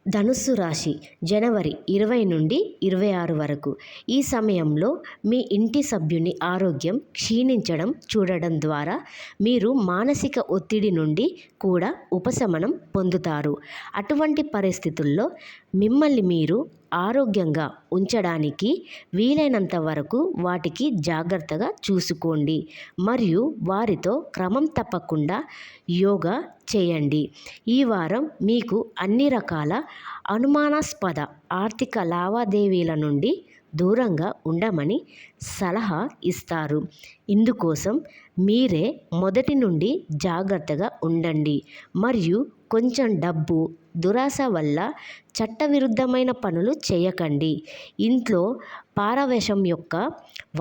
ధనుస్సు రాశి జనవరి 20 నుండి 26 వరకు. ఈ సమయంలో మీ ఇంటి సభ్యుని ఆరోగ్యం క్షీణించడం చూడడం ద్వారా మీరు మానసిక ఒత్తిడి నుండి కూడా ఉపశమనం పొందుతారు. అటువంటి పరిస్థితుల్లో మిమ్మల్ని మీరు ఆరోగ్యంగా ఉంచడానికి వీలైనంత వరకు వాటికి జాగ్రత్తగా చూసుకోండి మరియు వారితో క్రమం తప్పకుండా యోగా చేయండి. ఈ వారం మీకు అన్ని రకాల అనుమానాస్పద ఆర్థిక లావాదేవీల నుండి దూరంగా ఉండమని సలహా ఇస్తారు. ఇందుకోసం మీరే మొదటి నుండి జాగ్రత్తగా ఉండండి మరియు కొంచెం డబ్బు దురాశ వల్ల చట్టవిరుద్ధమైన పనులు చేయకండి. ఇంట్లో పారవేశం యొక్క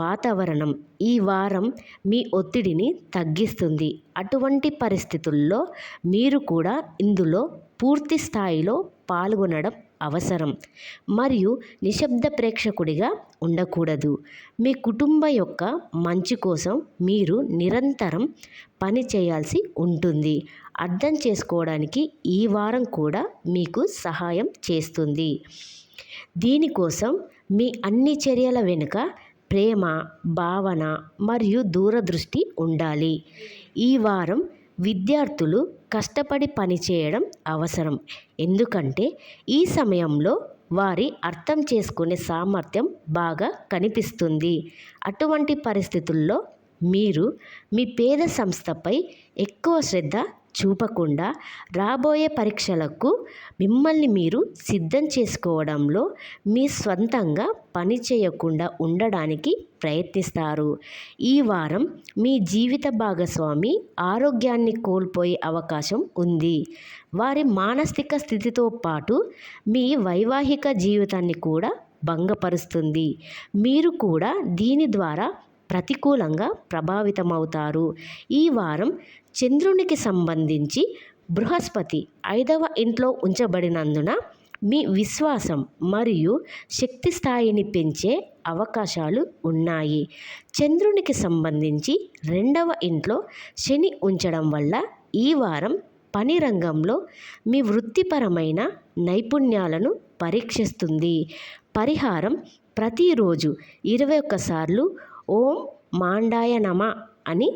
వాతావరణం ఈ వారం మీ ఒత్తిడిని తగ్గిస్తుంది. అటువంటి పరిస్థితుల్లో మీరు కూడా ఇందులో పూర్తి స్థాయిలో పాల్గొనడం అవసరం మరియు నిశ్శబ్ద ప్రేక్షకుడిగా ఉండకూడదు. మీ కుటుంబ యొక్క మంచి కోసం మీరు నిరంతరం పని చేయాల్సి ఉంటుంది. అర్థం చేసుకోవడానికి ఈ వారం కూడా మీకు సహాయం చేస్తుంది. దీనికోసం మీ అన్ని చర్యల వెనుక ప్రేమ, భావన మరియు దూరదృష్టి ఉండాలి. ఈ వారం విద్యార్థులు కష్టపడి పనిచేయడం అవసరం, ఎందుకంటే ఈ సమయంలో వారి అర్థం చేసుకునే సామర్థ్యం బాగా కనిపిస్తుంది. అటువంటి పరిస్థితుల్లో మీరు మీ పేద సంస్థపై ఎక్కువ శ్రద్ధ చూపకుండా రాబోయే పరీక్షలకు మిమ్మల్ని మీరు సిద్ధం చేసుకోవడంలో మీ స్వంతంగా పని చేయకుండా ఉండడానికి ప్రయత్నిస్తారు. ఈ వారం మీ జీవిత భాగస్వామి ఆరోగ్యాన్ని కోల్పోయే అవకాశం ఉంది. వారి మానసిక స్థితితో పాటు మీ వైవాహిక జీవితాన్ని కూడా భంగపరుస్తుంది. మీరు కూడా దీని ద్వారా ప్రతికూలంగా ప్రభావితమవుతారు. ఈ వారం చంద్రునికి సంబంధించి బృహస్పతి 5వ ఇంట్లో ఉంచబడినందున మీ విశ్వాసం మరియు శక్తి స్థాయిని పెంచే అవకాశాలు ఉన్నాయి. చంద్రునికి సంబంధించి 2వ ఇంట్లో శని ఉంచడం వల్ల ఈ వారం పని రంగంలో మీ వృత్తిపరమైన నైపుణ్యాలను పరీక్షిస్తుంది. పరిహారం: ప్రతిరోజు 21 సార్లు ఓం మాండాయ నమః అని